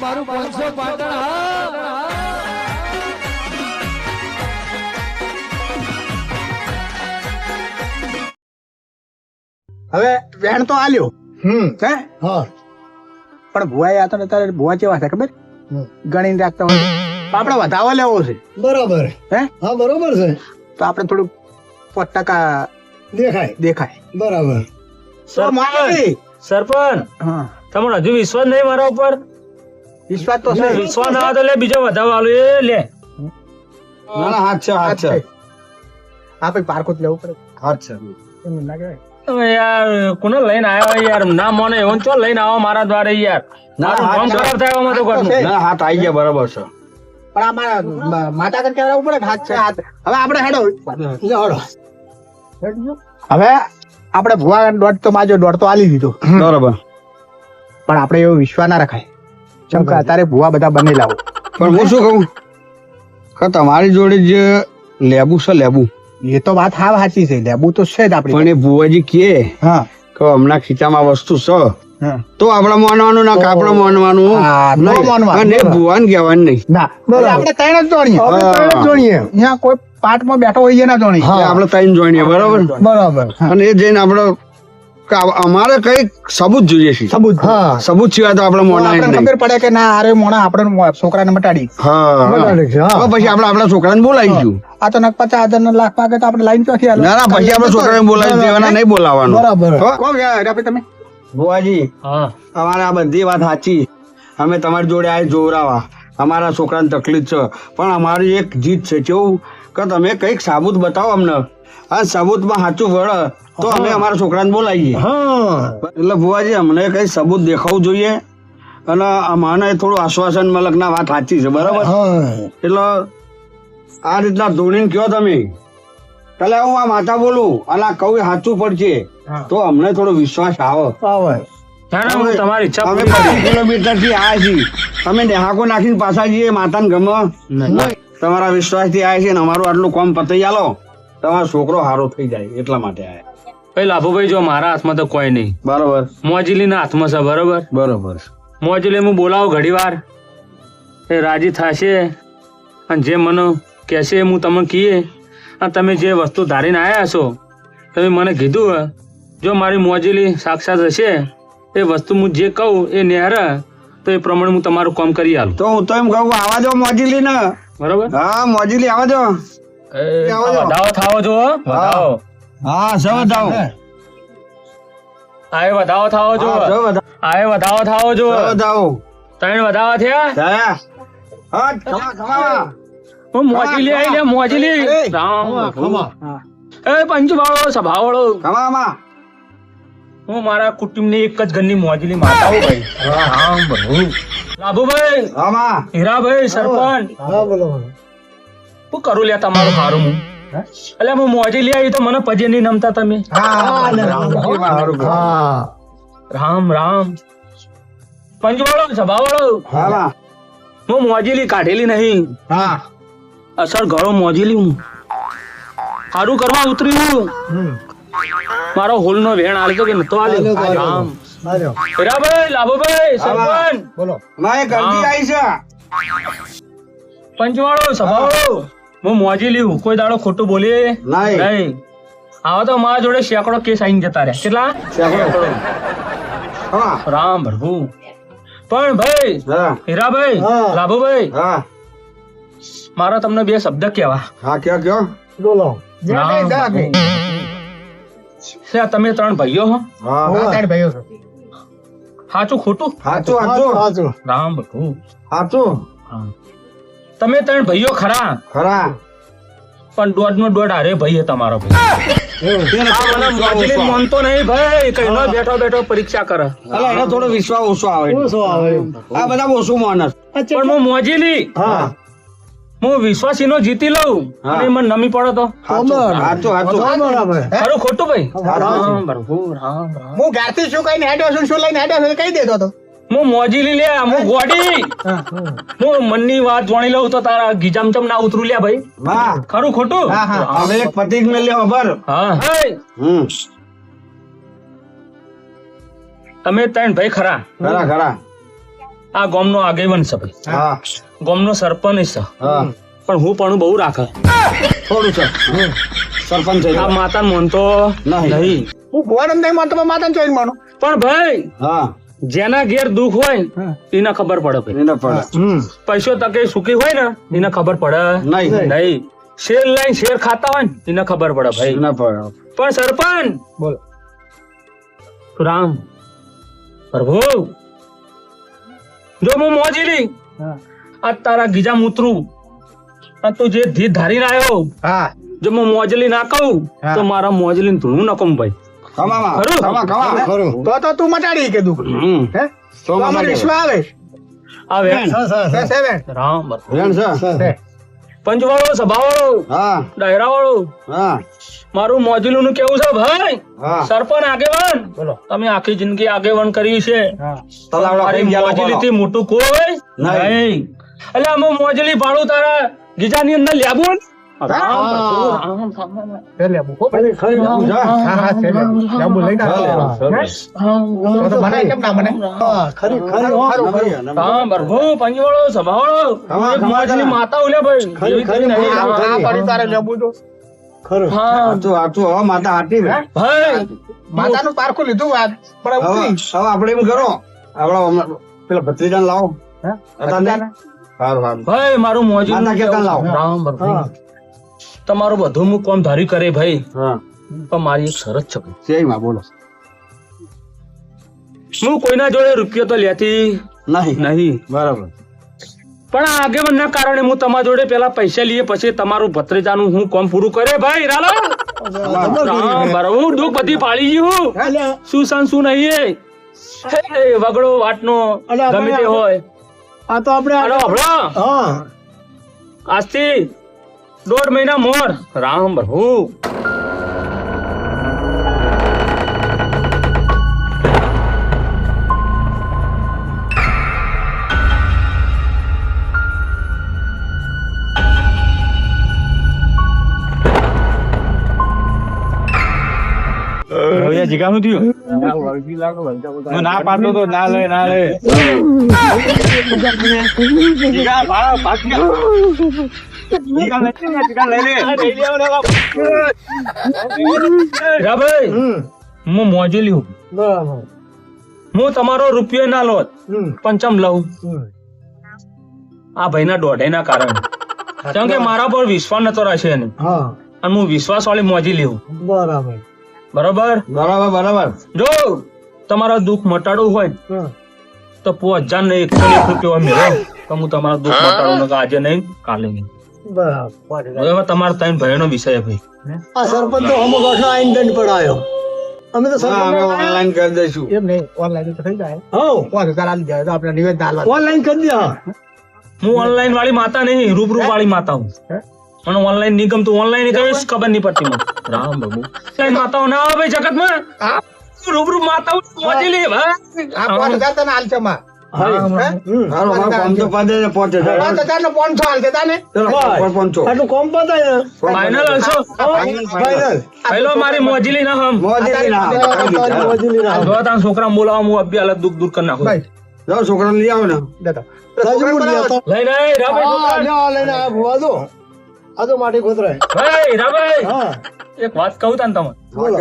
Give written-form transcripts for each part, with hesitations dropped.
મારું 500 પાટણ હા હવે વેણ તો આલ્યો હે હા પણ ભુવાએ આ તો તારે ભુવા કેવા છે ખબર ગણીને રાખતા હોય તો આપણે વધાવો લેવો છે બરાબર હે હા બરોબર છે તો આપણે થોડું 5% દેખાય દેખાય બરાબર તો મારી સરપંચ હા તમારો હજુ વિશ્વાસ નહીં મારા ઉપર? વિશ્વાસ તો છે વિશ્વાસ ના આવે તો લે બીજો વધાવો આલો એ લે. ના ના હાથ છે હાથ છે હા ભાઈ પારખું જ લેવું પડે હાથ છે એમ ના કહેવાય હવે યાર કોને લઈને આવ્યો યાર? ના મને એવું ચો લઈને આવો મારા દ્વારે યાર. મારું હા, કામ હા. ખરાબ થાય એમાં તો ઘરનું. છે. ના હાથ આવી ગયા બરાબર છે પણ આ મારા માતા કર કહેવું પડે કે હાથ છે હાથ હવે આપણે હેડો હવે આપણે ભુવા દોઢ તો માજો દોઢ તો આલી દીધો બરાબર પણ આપણે એવો વિશ્વાસ ના રખાય ચમ કે અત્યારે ભુવા બધા બની લાવો પણ હું શું કહું કે તમારી જોડે જે લેબુ છે લેબુ એ તો વાત હાવ સાચી છે લેબુ તો છે જ આપણી પણ એ ભુવાજી કે હા કે હમણાં ખીચામાં વસ્તુ છે હા તો આપણે માનવાનું ના કે આપણે માનવાનું હા, ન નહીં. માનવાનું. અને ભુવાને કહેવાનું નહીં ના હવે આપણે ત્રણ જ જોણીએ આપણે ત્રણ જ જોણીએ અહીંયા કોઈ પાઠમાં બેઠો હોય ના જોણી હા. એ આપણે ત્રણ જોઈને બરાબર બરાબર અને એ જઈને આપણે કે અમારે કઈક સબૂત જોઈએ છે સબૂત હા સબૂત સિવાય તો આપણે તો માનાય આપણને નહીં ખબર પડે કે ના આરે મોણા આપણે છોકરાને મટાડી હા બરાબર છે હા હવે પછી આપણે આપણા છોકરાને બોલાવીશું આ તો નક 50,000 ના લાખ માંગે તો આપણે લાઈન ચોથી હાલો ના ના પછી આપણે છોકરાને બોલાવી દેવાના નહીં બોલાવવાનું બરાબર હો? કોણ ગયા આપણે તમે ભુવાજી હા અમારે આ બધી વાત સાચી અમે તમારી જોડે આ જોવરાવા અમારા છોકરાને તકલીફ છે પણ અમારી એક જીત છે કેવું કે તમે કંઈક સાબુત બતાવો અમને આ સાબુતમાં સાચું વળે તો અમે અમારા છોકરાને બોલાવીએ હા એટલે ભુવાજી અમને કઈ સબૂત દેખાવું જોઈએ અને અમને થોડું આશ્વાસન મલક ના વાત સાચી છે બરાબર હા એટલે આ રીતના ધોણીને કયો તમે એટલે હું આ માતા બોલું અને આ કહું એ સાચું પડશે તો અમને થોડો વિશ્વાસ આવે આવે ના ના હું તમારી ઈચ્છા અમે પૂરી 25 કિલોમીટર થી આવ્યા છીએ અમે નેહાકો નાખીને પાછા જઈએ માતાને ગમે નહીં. તમારા વિશ્વાસ થી આવ્યા છીએ ને અમારું આટલું કામ પતાઈ આલો તમારો છોકરો સારો થઈ જાય એટલા માટે આવ્યા ભાઈ લાભુભાઈ જો મારા હાથમાં તો કોઈ નહીં, બરોબર મોજીલીના હાથમાં છે બરોબર. બરોબર મોજીલી હું બોલાવું ઘડી વાર એ રાજી થશે અને જે મને કહેશે હું તમને કહીએ અને તમે જે વસ્તુ ધારીને આવ્યા છો તમે મને કીધું હે, જો મારી મોજીલી સાક્ષાત હશે એ વસ્તુ હું જે કહું એ નેહરે તો એ પ્રમાણે હું તમારું કામ કરી આલું તો હું તો એમ કહું આવા દો મોજીલી ને બરોબર. હા મોજીલી આવા દો વધાવો થાવો જો હો, વધાવો હા સૌ જાઓ આએ વધાવો થાવો જો આએ વધાવો થાવો જો જાઓ ત્રણ વધાવા થયા જયા હા ખમા ખમા હું મોજીલી આવી લે મોજીલી રામ ખમા એ પંચવાળો સભાવાળો ખમા હું મારા કુટુંબની એક જ ઘરની મોજીલી માતા હું ભાઈ રામ પ્રભુ લાભુભાઈ ખમા હીરાભાઈ સરપંચ હા બોલો બોલો શું કરું લે તમારું સારું હું એટલે હું મોજીલી આવી તો મને પજે નહીં નમતા તમે હા રામ રામ પંચવાળો સભાવાળો ખમા હું મોજીલી કાઢેલી નહીં હા અસર ઘણો મોજીલી હું સારું કરવા ઉતરી હું મારો હોલનો વેણ આલતો કે નતો આલ્યો રામ આલ્યો હીરાભાઈ લાભુભાઈ સરપંચ બોલો મારે ગલતી આવી છે પંચવાળો સભાવાળો હું મોજીલી હું કોઈ દાડો ખોટું બોલીએ નહીં. નહીં આવા તો મારા જોડે સેંકડો કેસ આવીને જતા રહ્યા કેટલા ખમા રામ પ્રભુ પણ ભાઈ હા હીરાભાઈ હા. લાભુભાઈ હા મારા તમને બે શબ્દ કહેવા હા કયો બોલો રામ પ્રભુ. તમે ત્રણ ભાઈઓ હો હા ત્રણ ભાઈઓ છે સાચું ખોટું સાચું સાચું સાચું રામ પ્રભુ સાચું હા. તમે ત્રણ ભાઈઓ ખરા ખરા પણ દોઢ નો દોઢ હારે ભાઈ છે તમારો ભાઈ આ મને મોજીલી માનતો નહીં ભાઈ કઈ ન બેઠો બેઠો પરીક્ષા કરે અલા એનો થોડો વિશ્વાસ ઓછો આવે શું આવે આ બધા ઓછું માણસ પણ હું મોજીલી હા હું વિશ્વાસીનો જીતી લઉં હા. અને મને નમી પડો તો સાચું સાચું બરાબર ખરું ખોટું ભાઈ હા. રામ પ્રભુ રામ રામ હું ઘરથી શું કઈ હેડ્યો છું શું લઈને હેડ્યો છું કહી દેતો હતો હું મોજીલી લે હું ગોડી હું મનની વાત જાણી લઉં તો તારા ગીજામ ચમ ના ઉતરું લ્યા ભાઈ હા ખરું ખોટું હા, હા. હવે એક પતિક મેં લ્યો ખબર હા હે, હમ તમે ત્રણ ભાઈ ખરા ખરા ખરા આ ગામનો આગેવાન છે ભાઈ, હા ગામનો સરપંચ છે, હા પણ હું પણ બહુ રાખે. થોડું છે સરપંચ છે આ માતા માનતો નહીં. નહીં, હું ભુવાને નહીં માનતો પણ માતાને ચોઈને માનું. પણ ભાઈ હા જેના ઘેર દુઃખ હોય એને ખબર પડે ભાઈ. એને પડે પૈસો તકે સુખી હોય ને એને ખબર પડે નહીં નહીં. શેર લઈને શેર ખાતા હોય ને એને ખબર પડે ભાઈ. એને પડે પણ સરપંચ બોલો. રામ પ્રભુ, જો હું મોજીલી હા. આ તારા ગીજા મૂતરું આ તું જે ધીર ધારીને આવ્યો, હા જો હું મોજલી ના કહું હા. તો મારા મોજલી ધૂણું નકમ ભાઈ. કમાવા ખરું? કમા ખરું તો તું મટાડી કે દુઃખ હે તો અમારે વિશ્વાસ આવે આવે છે સેવન રામ પ્રભુ. વેણ છે છે. પંચવાળો સભાવાળો હા ડાયરા વાળો હા મારું મોજલું નું કેવું છે ભાઈ. હા સરપંચ આગેવાન બોલો. તમે આખી જિંદગી આગેવાન કરી છે. હા તલાવડા મારી ખાઈ ગયા મોજલી લોકો. થી મોટું કોઈ નહીં. નહીં. એટલે અમે મોજલી ભાડું તારા ગીજાની અંદર લેવું ને? રામ પ્રભુ, રામ રામ. એટલે બહુ ખરી ખરી જા. હા હા છે જાંબુ લઈને આવ્યો. તો બનાય કેમ ના બને હા ખરી ખરી હો. રામ પ્રભુ, પંચવાળો સભાવાળો કમા, એક કમા, મોજલી કમા. માતા ઉલ્યા ભાઈ. ખરી, એવી ખરી, નહીં. આ પડી તારે લેવું તો ખરું હા આટલું આટલું હવે માતા હાટી ને ભાઈ, માતાનું પારખું લીધું વાત પણ હવે ઉતરી. હવે આપણે એમ કરો આપડા પેલા ભત્રીજાને લાવો હે? હતા ને? સારું સારું ભાઈ મારું મોજલું માતા કેતા લાવો. રામ પ્રભુ. હા તમારું બધું હું કોમ ધારી કરે ભાઈ, હા પણ મારી એક શરત છે ભાઈ. સેમાં બોલો હું કોઈના જોડે રૂપિયો તો લેતી નહીં નહીં, બરાબર પણ આ આગેવાનના કારણે હું તમારા જોડે પેલા પૈસા લઈએ પછી તમારું ભત્રીજાનું હું કોમ પૂરું કરે ભાઈ. રાલો રામ બરાબર, હું દુઃખ બધી પાડી ગયું. અલ્યા શું સન શું નહીં હે વગડો વાટનો અલા, ગમે તે હોય. આ તો આપણે હાલો હભળો, હા આજથી 1.5 મહિના મોર. રામ પ્રભુ. જીગાનું થયું ના પાડતો તો ના લે ના લે. રા ભાઈ, હું મોજેલી હું. બરાબર હું તમારો રૂપિયો ના લો પણ ચમ લઉં આ ભાઈના દોઢેના કારણે. કેમ કે મારા પર વિશ્વાસ નતો રહેશે એને, હા અને હું વિશ્વાસ વાળી મોજી લેવું. બરાબર બરોબર. બરાબર બરાબર જો તમારા દુઃખ મટાડવું હોય હા તો 5000 ને 101 રૂપિયો મેળવો તો હું તમારા દુઃખ મટાડું ને આજે નહીં કાલે નહીં. બરાબર હવે તમારા ત્રણ ભાઈનો વિષય ભાઈ. આ સરપંચ તો અમુક વર્ષનો આઈન દંડ પડાયો અમે તો હા, અમે સરપંચ ઓનલાઈન કરી દઈશું એમ નહીં ઓનલાઈન તો થઈ જાય હા 5000 આલી જાય તો આપણે નિવેદન આલવા ઓનલાઈન કરી દે હા હું ઓનલાઈન વાળી માતા નહીં, રૂબરૂ વાળી માતા હું. હે? મને ઓનલાઈન નહીં ગમતું, ઓનલાઈન કહીશ ખબર નહીં પડતી મને. રામ બાબુ, ઓનલાઈન માતાઓ ના આવે ભાઈ જગતમાં. હા. રૂબરૂ માતાઓ પહોંચી લે ભાઈ. આ 5000 તને આલશે માં સારું અમારે 500 પાડે ને 5000 5000 નો 500 આલશે તાને ચલો બસ. 500 આટલું કોમ પતાય ને ફાઇનલ હલશો. ફાઇનલ પહેલો મારી મોજીલી ના હમ. મોજેલી ના તારી મજૂરી ના જો તારા છોકરા બોલાવા હું અભી હાલત દુઃખ દૂર કરી નાખું. ભાઈ જાઓ છોકરાને લઈ આવો ને દેતો રાજુપુર ગયા તો લઈ લે રાભાઈ હા છોકરા. લ્યો, લઈને આ ભુવા દો આ તો માટી ખોતરાય ભાઈ રાભાઈ, હા એક વાત કહું તને તમે. બોલો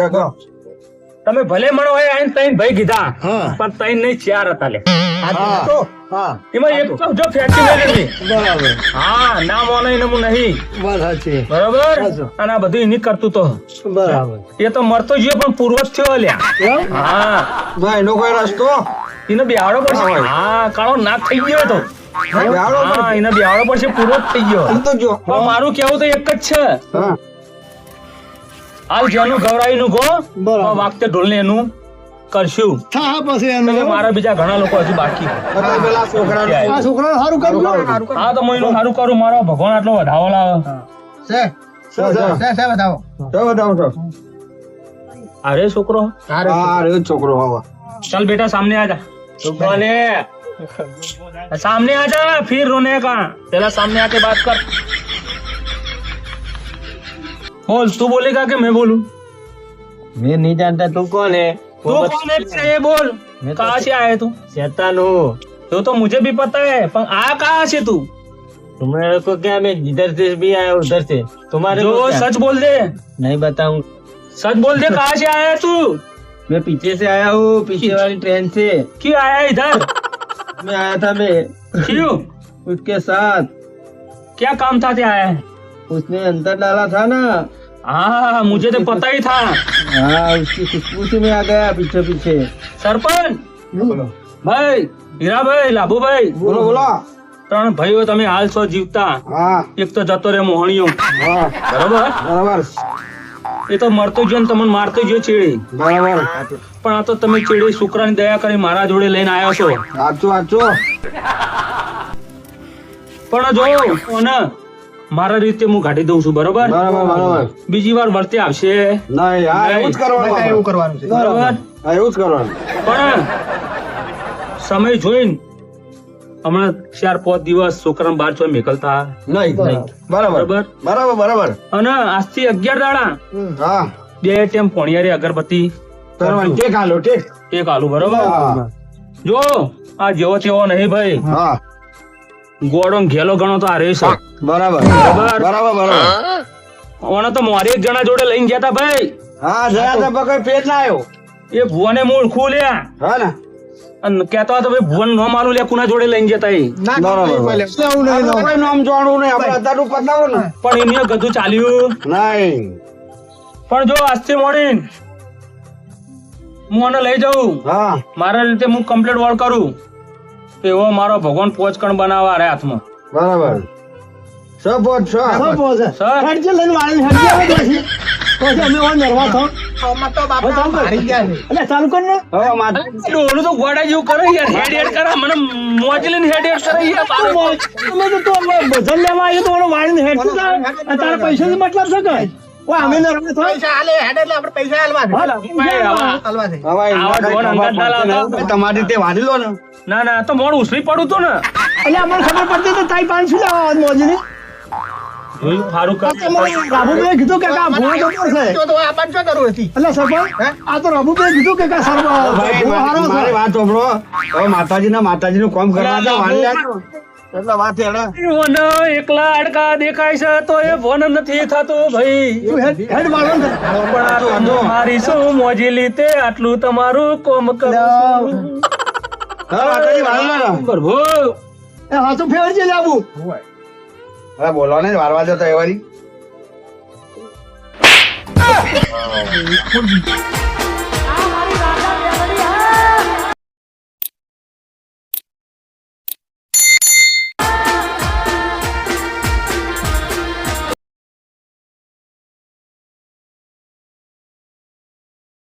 તમે ભલે મણો હોય આઈને ત્રણ ભાઈ કીધા હા પણ ત્રણ નહીં 4 હતા લે. હા હા એમાં એક તો જો ફેંકી મેં લીધી. બરાબર હા ના મોને એને હું નહીં. વાત સાચી બરોબર. સાચું. અને આ બધું એની કરતું તો બરાબર એ તો મરતો ગયો પણ પૂર્વજ થયો લ્યા. એમ? હા ભાઈ એનો કોઈ રસ્તો એને બેહાડો પડશે. હા કાળો નાક થઈ ગયો તો. બેહાડો હા એને બેહાડો પડશે, પૂર્વજ થઈ ગયો. આમ તો જો પણ મારું કેવું તો એક જ છે, હા હાલ જેનું ગવરાઈનું ગો બરાબર. વાગતે ઢોલને એનું કરશું. હા પછી કેમ કે એનું મારા બીજા ઘણા લોકો હજી બાકી. અત્યારે પેલા છોકરાને આ છોકરાને સારું કરવું પડે. હા તો હું એનું સારું કરું, મારો ભગવાન આટલો વધાવો લાવે. છે છે બતાવો તો બતાવો છો અરે છોકરો, હા રે છોકરો હવે चल बेटा सामने आ जा. बोले सामने आ जा, फिर रोने का. पहला सामने आके बात कर. बोल, तू बोलेगा कि मैं बोलूं? मैं नहीं जानता तू कौन है तू कौन है ये बोल. कहाँ से आया तू? शैतान हूँ. तो मुझे भी पता है पर आया कहाँ से तू तुम्हारे को क्या, मैं जिधर से भी आया उधर से। तुम्हारे जो को क्या? सच बोल दे, नहीं बताऊं। सच बोल दे, कहाँ से आया है तू? मैं पीछे से आया हूँ, पीछे वाली ट्रेन से। क्यों आया है इधर? मैं आया था, मैं क्यों? उसके साथ। क्या काम था क्या आया है? उसने अंदर डाला था ना। हाँ मुझे तो पता ही था। हाँ, उसकी खुशबू से मैं आ गया पीछे पीछे। सरपंच भाई, हीरा भाई, लाभू भाई, બોલો બોલો. ત્રણ ભાઈઓ તમે હાલ છો જીવતા, હા એક તો જતો રે મોહણીઓ, હા બરોબર? બરાબર એ તો મરતો ગયો ને તમને મારતો ગયો ચેડી, બરાબર પણ આ તો તમે ચેડી શુક્રાની દયા કરી મારા જોડે લઈને આવ્યા છો. સાચું સાચું. પણ જો કોને મારા રીતે હું કાઢી દઉં છું, બરોબર? બરાબર બરાબર. બીજી વાર વળતે આવશે નહીં હા એવું જ કરવાનું એવું આપણે. કરવાનું છે બરોબર, હા એવું જ કરવાનું. પણ સમય જોઈને હમણાં 4-5 દિવસ છોકરાને બહાર છો નીકળતા નહીં બરાબર બરાબર. બરાબર બરાબર. અને આજથી 11 દાડા હા 2 ટાઈમ પોણિયારી અગરબત્તી કરવાનું. ટેક હાલો ટેક. એક આલુ, બરોબર? હા જો આ જેવો તેવો નહીં ભાઈ, હા ગોળો ને ઘેલો ગણો તો આ રહેશે. બરાબર બરાબર. બરાબર બરાબર. ઓને તો મારી એક જણા જોડે લઈને ગયા તા ભાઈ, હા જયા તો કોઈ પેટ ના આવ્યો. એ ભુવાને મૂળ ખું લ્યા હા ને અને કહેતા હતા ભાઈ ભુવન નો માલું લે કુના જોડે લઈને જતા એ. ના બરાબર. નહીં બોલે. એવું નહીં, આપણે કોઈ નામ જાણવું નહીં આપણે અત્યારનું પતાવો ને. પણ એની ગધું ચાલ્યું. નહીં પણ જો આજથી મોડીને હું આને લઈ જાઉં, હા મારા રીતે હું કમ્પ્લીટ વર્ક કરું, એવો મારો ભગવાન પોચકણ બનાવવા રે હાથમાં. બરાબર. સપોર્ટ છો. સર હેડજે લઈને વાળી હેડજે આવે પછી. પછી અમે ઓન નરવા થો. આમાં તો બાપા મારી ગયા છે. એટલે ચાલુ કર ને. હવે માથે ડોલું તો ગોડા જેવું કરે યાર, હેડ હેડ કરે મને મોજલીને હેડ હેડ કરે યાર બાપા. તમે તો ભજન લેવા આવ્યો તો ઓલો વાળીને હેડતું જાય. અને તારા પૈસાથી મતલબ છે કે? ઓય અમે નરવા થો. પૈસા હાલે હેડ એટલે આપણે પૈસા હાલવા છે. હાલ, ભાઈ, આવા. હાલવા છે. હવે આવા ઢોર અંગાત ના લાવતા. તમારી રીતે વાળી લો ને. ના ના તો મોડ ઉસરી પડું તું ને. એટલે અમને ખબર પડતી તો તાઈ 500 લેવા મોજની. જોયું ફારું કર. રાબુભાઈએ કીધું કે આ ભૂવા જતો છે. જો તો આ પાંચસો જરૂર હતી. એટલે સરપંચ આ તો રાબુભાઈએ કીધું કે આ સરપંચ ભાઈ ભૂવા હારો છે. મારી વાત સાંભળો. હવે માતાજીનું કામ કરવા દે, વાળી લેજો. એટલે વાત હેડે. મને એકલા અડકા દેખાય છે તો એ ભોન નથી થતું ભાઈ. તું હેડ વાળો ને. પણ આ તો મારી શું મોજીલી તે આટલું તમારું કોમ કરું. હા માતાજી વાળી લો ને. પ્રભુ એ હાથું ફેરજે લાબુ. હવે બોલો ને વારવા દો તો એ વાળી.